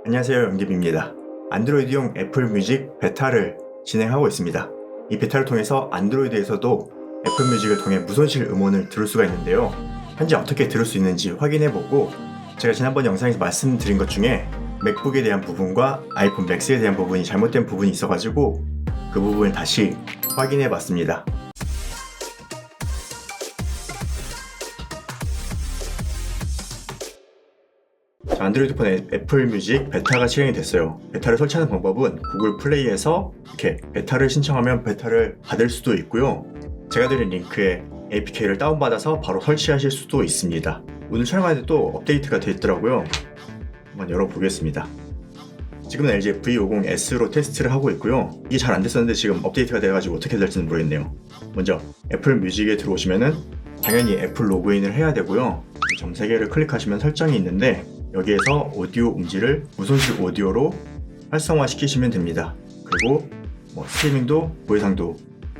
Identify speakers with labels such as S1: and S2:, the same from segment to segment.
S1: 안녕하세요, 영집입니다. 안드로이드용 애플 뮤직 베타를 진행하고 있습니다. 이 베타를 통해서 안드로이드에서도 애플 뮤직을 통해 무손실 음원을 들을 수가 있는데요. 현재 어떻게 들을 수 있는지 확인해보고 제가 지난번 영상에서 말씀드린 것 중에 맥북에 대한 부분과 아이폰 맥스에 대한 부분이 잘못된 부분이 있어가지고 그 부분을 다시 확인해봤습니다. 안드로이드 폰에 애플 뮤직 베타가 실행이 됐어요. 베타를 설치하는 방법은 구글 플레이에서 이렇게 베타를 신청하면 베타를 받을 수도 있고요. 제가 드린 링크에 APK를 다운받아서 바로 설치하실 수도 있습니다. 오늘 촬영하는데 또 업데이트가 됐더라고요. 한번 열어보겠습니다. 지금은 LG V50S로 테스트를 하고 있고요. 이게 잘 안됐었는데 지금 업데이트가 돼가지고 어떻게 될지는 모르겠네요. 먼저 애플 뮤직에 들어오시면은 당연히 애플 로그인을 해야 되고요. 점 3개를 클릭하시면 설정이 있는데 여기에서 오디오 음질을 무손실 오디오로 활성화 시키시면 됩니다. 그리고 스트리밍도 고해상도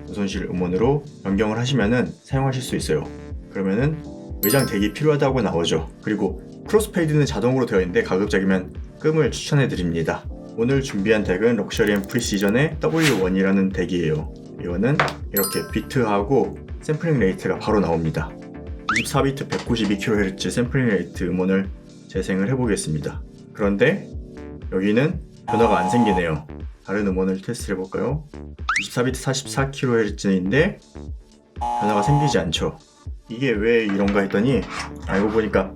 S1: 무손실 음원으로 변경을 하시면은 사용하실 수 있어요. 그러면은 외장 덱이 필요하다고 나오죠. 그리고 크로스페이드는 자동으로 되어 있는데 가급적이면 끔을 추천해 드립니다. 오늘 준비한 덱은 럭셔리 앤 프리시전의 W1이라는 덱이에요. 이거는 이렇게 비트하고 샘플링 레이트가 바로 나옵니다. 24비트 192kHz 샘플링 레이트 음원을 재생을 해보겠습니다. 그런데 여기는 변화가 안 생기네요. 다른 음원을 테스트 해볼까요? 24비트 44kHz인데 변화가 생기지 않죠. 이게 왜 이런가 했더니 알고 보니까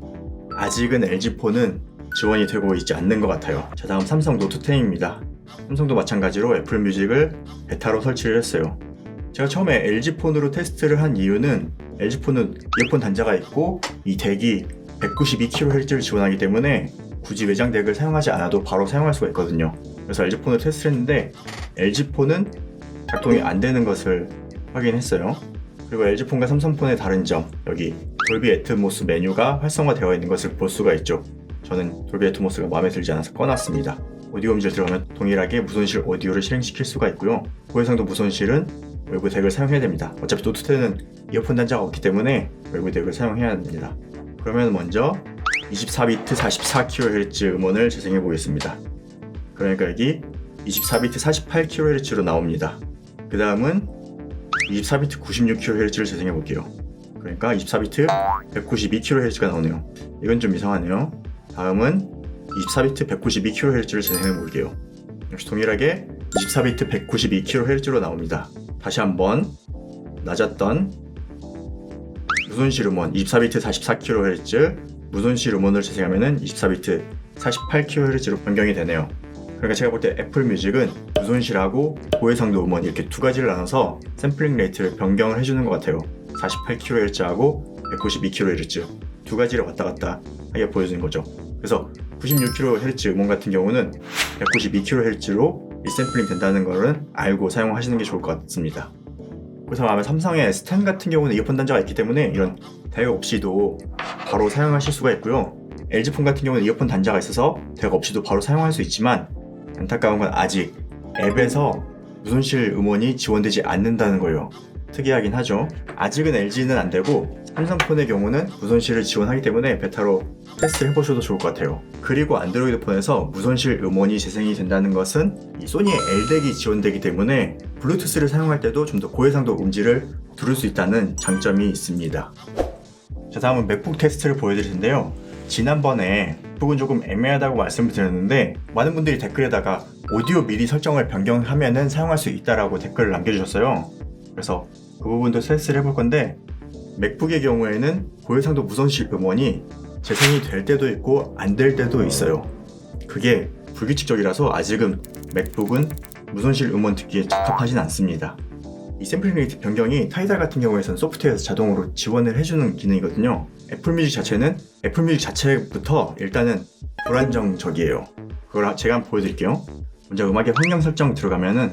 S1: 아직은 LG폰은 지원이 되고 있지 않는 것 같아요. 자, 다음 삼성 노트 10입니다. 삼성도 마찬가지로 애플 뮤직을 베타로 설치를 했어요. 제가 처음에 LG폰으로 테스트를 한 이유는 LG폰은 이어폰 단자가 있고 이 덱이 192kHz를 지원하기 때문에 굳이 외장 덱을 사용하지 않아도 바로 사용할 수가 있거든요. 그래서 LG폰을 테스트를 했는데 LG폰은 작동이 안 되는 것을 확인했어요. 그리고 LG폰과 삼성폰의 다른 점, 여기 돌비 애트모스 메뉴가 활성화되어 있는 것을 볼 수가 있죠. 저는 돌비 애트모스가 마음에 들지 않아서 꺼놨습니다. 오디오 음질 들어가면 동일하게 무손실 오디오를 실행시킬 수가 있고요. 고해상도 무손실은 외부 덱을 사용해야 됩니다. 어차피 노트 10은 이어폰 단자가 없기 때문에 외부 덱을 사용해야 합니다. 그러면 먼저 24비트 44kHz 음원을 재생해 보겠습니다. 그러니까 여기 24비트 48kHz로 나옵니다. 그 다음은 24비트 96kHz를 재생해 볼게요. 그러니까 24비트 192kHz가 나오네요. 이건 좀 이상하네요. 다음은 24비트 192kHz를 재생해 볼게요. 역시 동일하게 24비트 192kHz로 나옵니다. 다시 한번 낮았던 무손실 음원 24비트 44kHz 무손실 음원을 재생하면은 24비트 48kHz로 변경이 되네요. 그러니까 제가 볼 때 애플 뮤직은 무손실하고 고해상도 음원 이렇게 두 가지를 나눠서 샘플링 레이트를 변경을 해주는 것 같아요. 48kHz하고 192kHz 두 가지를 왔다 갔다 하게 보여주는 거죠. 그래서 96kHz 음원 같은 경우는 192kHz로 리샘플링 된다는 거는 알고 사용하시는 게 좋을 것 같습니다. 그래서 아마 삼성의 S10 같은 경우는 이어폰 단자가 있기 때문에 이런 덱 없이도 바로 사용하실 수가 있고요. LG폰 같은 경우는 이어폰 단자가 있어서 덱 없이도 바로 사용할 수 있지만 안타까운 건 아직 앱에서 무손실 음원이 지원되지 않는다는 거예요. 특이하긴 하죠. 아직은 LG는 안 되고 삼성폰의 경우는 무손실을 지원하기 때문에 베타로 테스트 해보셔도 좋을 것 같아요. 그리고 안드로이드 폰에서 무손실 음원이 재생이 된다는 것은 이 소니의 L덱이 지원되기 때문에 블루투스를 사용할 때도 좀 더 고해상도 음질을 들을 수 있다는 장점이 있습니다. 자, 다음은 맥북 테스트를 보여드릴 텐데요. 지난번에 맥북은 조금 애매하다고 말씀을 드렸는데 많은 분들이 댓글에다가 오디오 미리 설정을 변경하면 사용할 수 있다라고 댓글을 남겨주셨어요. 그래서 그 부분도 테스트를 해볼 건데 맥북의 경우에는 고해상도 무손실 음원이 재생이 될 때도 있고 안 될 때도 있어요. 그게 불규칙적이라서 아직은 맥북은 무손실 음원 듣기에 적합하진 않습니다. 이 샘플링 레이트 변경이 타이달 같은 경우에는 소프트웨어에서 자동으로 지원을 해주는 기능이거든요. 애플 뮤직 자체는 애플 뮤직 자체부터 일단은 불안정적이에요. 그걸 제가 한번 보여드릴게요. 먼저 음악의 환경 설정 들어가면은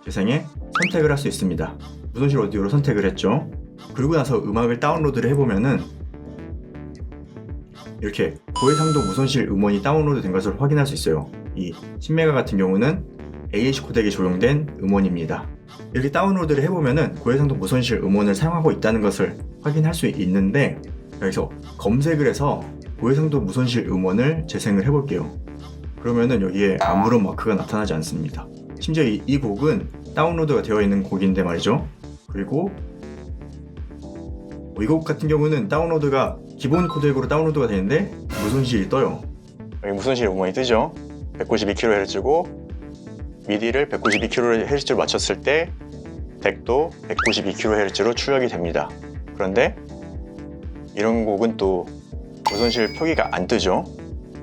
S1: 재생에 선택을 할 수 있습니다. 무손실 오디오로 선택을 했죠. 그리고 나서 음악을 다운로드를 해보면은 이렇게 고해상도 무손실 음원이 다운로드 된 것을 확인할 수 있어요. 이 10메가 같은 경우는 AAC 코덱이 적용된 음원입니다. 이렇게 다운로드를 해보면은 고해상도 무손실 음원을 사용하고 있다는 것을 확인할 수 있는데 여기서 검색을 해서 고해상도 무손실 음원을 재생을 해볼게요. 그러면은 여기에 아무런 마크가 나타나지 않습니다. 심지어 이 곡은 다운로드가 되어 있는 곡인데 말이죠. 그리고 이 곡 같은 경우는 다운로드가 기본 코덱으로 다운로드가 되는데 무손실이 떠요. 여기 무손실 음원이 뜨죠. 192kHz고 미디를 192kHz로 맞췄을 때 덱도 192kHz로 출력이 됩니다. 그런데 이런 곡은 또 무손실 표기가 안 뜨죠.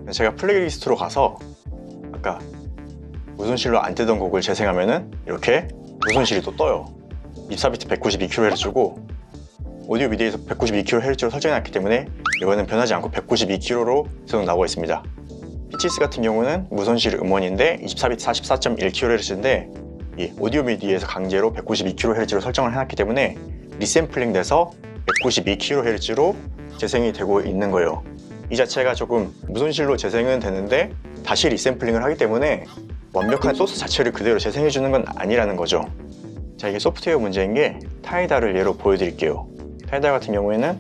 S1: 제가 플레이리스트로 가서 아까 무손실로 안 뜨던 곡을 재생하면은 이렇게 무손실이 또 떠요. 24비트 192kHz고 오디오 미디에서 192kHz로 설정해놨기 때문에 이거는 변하지 않고 192kHz로 계속 나오고 있습니다. 피치스 같은 경우는 무손실 음원인데 24비트 44.1kHz인데 이 오디오 미디에서 강제로 192kHz로 설정을 해놨기 때문에 리샘플링 돼서 192kHz로 재생이 되고 있는 거예요. 이 자체가 조금 무손실로 재생은 되는데 다시 리샘플링을 하기 때문에 완벽한 소스 자체를 그대로 재생해주는 건 아니라는 거죠. 자, 이게 소프트웨어 문제인 게 타이달을 예로 보여드릴게요. 타이달 같은 경우에는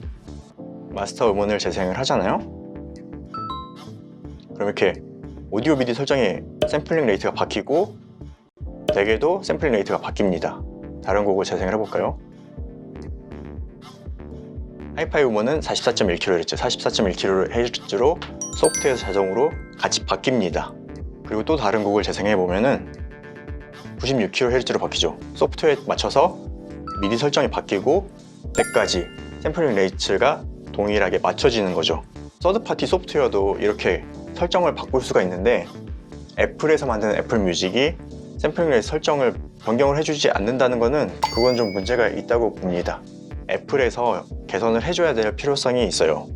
S1: 마스터 음원을 재생을 하잖아요. 그럼 이렇게 오디오 미디 설정에 샘플링 레이트가 바뀌고 덱에도 샘플링 레이트가 바뀝니다. 다른 곡을 재생을 해볼까요? 하이파이 음원은 44.1kHz, 44.1kHz로 소프트에서 자동으로 같이 바뀝니다. 그리고 또 다른 곡을 재생해보면은 96kHz로 바뀌죠. 소프트웨어에 맞춰서 미디 설정이 바뀌고 덱까지 샘플링 레이트가 동일하게 맞춰지는 거죠. 서드파티 소프트웨어도 이렇게 설정을 바꿀 수가 있는데 애플에서 만든 애플 뮤직이 샘플링 레이트 설정을 변경을 해주지 않는다는 거는 그건 좀 문제가 있다고 봅니다. 애플에서 개선을 해줘야 될 필요성이 있어요.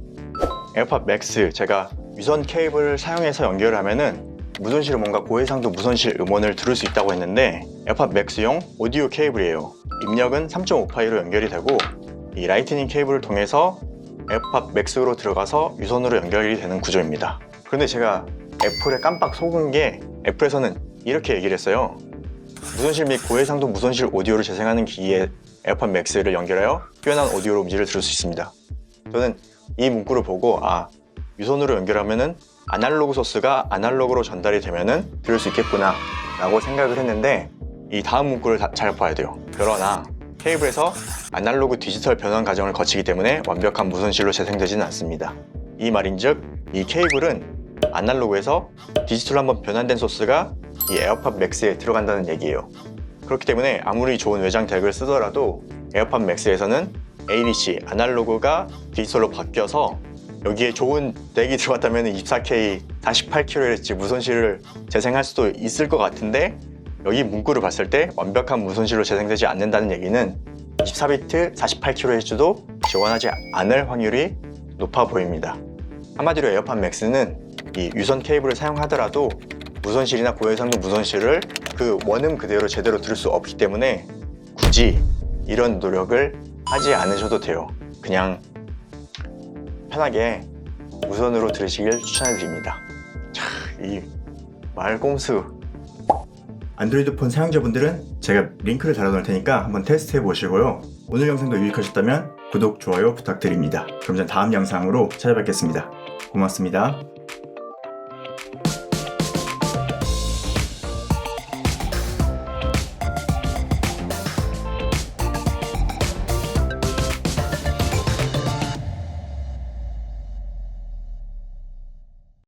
S1: 에어팟 맥스 제가 유선 케이블을 사용해서 연결을 하면은 무손실 음원과 고해상도 무손실 음원을 들을 수 있다고 했는데 에어팟 맥스용 오디오 케이블이에요. 입력은 3.5파이로 연결이 되고 이 라이트닝 케이블을 통해서 에어팟 맥스로 들어가서 유선으로 연결이 되는 구조입니다. 그런데 제가 애플에 깜빡 속은 게 애플에서는 이렇게 얘기를 했어요. 무손실 및 고해상도 무손실 오디오를 재생하는 기기에 에어팟 맥스를 연결하여 뛰어난 오디오로 음질을 들을 수 있습니다. 저는 이 문구를 보고 유선으로 연결하면은 아날로그 소스가 아날로그로 전달이 되면은 들을 수 있겠구나 라고 생각을 했는데 이 다음 문구를 잘 봐야 돼요. 그러나 케이블에서 아날로그 디지털 변환 과정을 거치기 때문에 완벽한 무손실로 재생되지는 않습니다. 이 말인즉 이 케이블은 아날로그에서 디지털로 한번 변환된 소스가 이 에어팟 맥스에 들어간다는 얘기예요. 그렇기 때문에 아무리 좋은 외장 덱을 쓰더라도 에어팟 맥스에서는 ADC, 아날로그가 디지털로 바뀌어서 여기에 좋은 덱이 들어갔다면 24K 48kHz 무손실을 재생할 수도 있을 것 같은데 여기 문구를 봤을 때 완벽한 무손실로 재생되지 않는다는 얘기는 14비트 48kHz도 지원하지 않을 확률이 높아 보입니다. 한마디로 에어팟 맥스는 이 유선 케이블을 사용하더라도 무손실이나 고해상도 무손실을 그 원음 그대로 제대로 들을 수 없기 때문에 굳이 이런 노력을 하지 않으셔도 돼요. 그냥 편하게 무선으로 들으시길 추천해 드립니다. 이 말꼼수. 안드로이드 폰 사용자분들은 제가 링크를 달아놓을 테니까 한번 테스트해 보시고요. 오늘 영상도 유익하셨다면 구독, 좋아요 부탁드립니다. 그럼 전 다음 영상으로 찾아뵙겠습니다. 고맙습니다.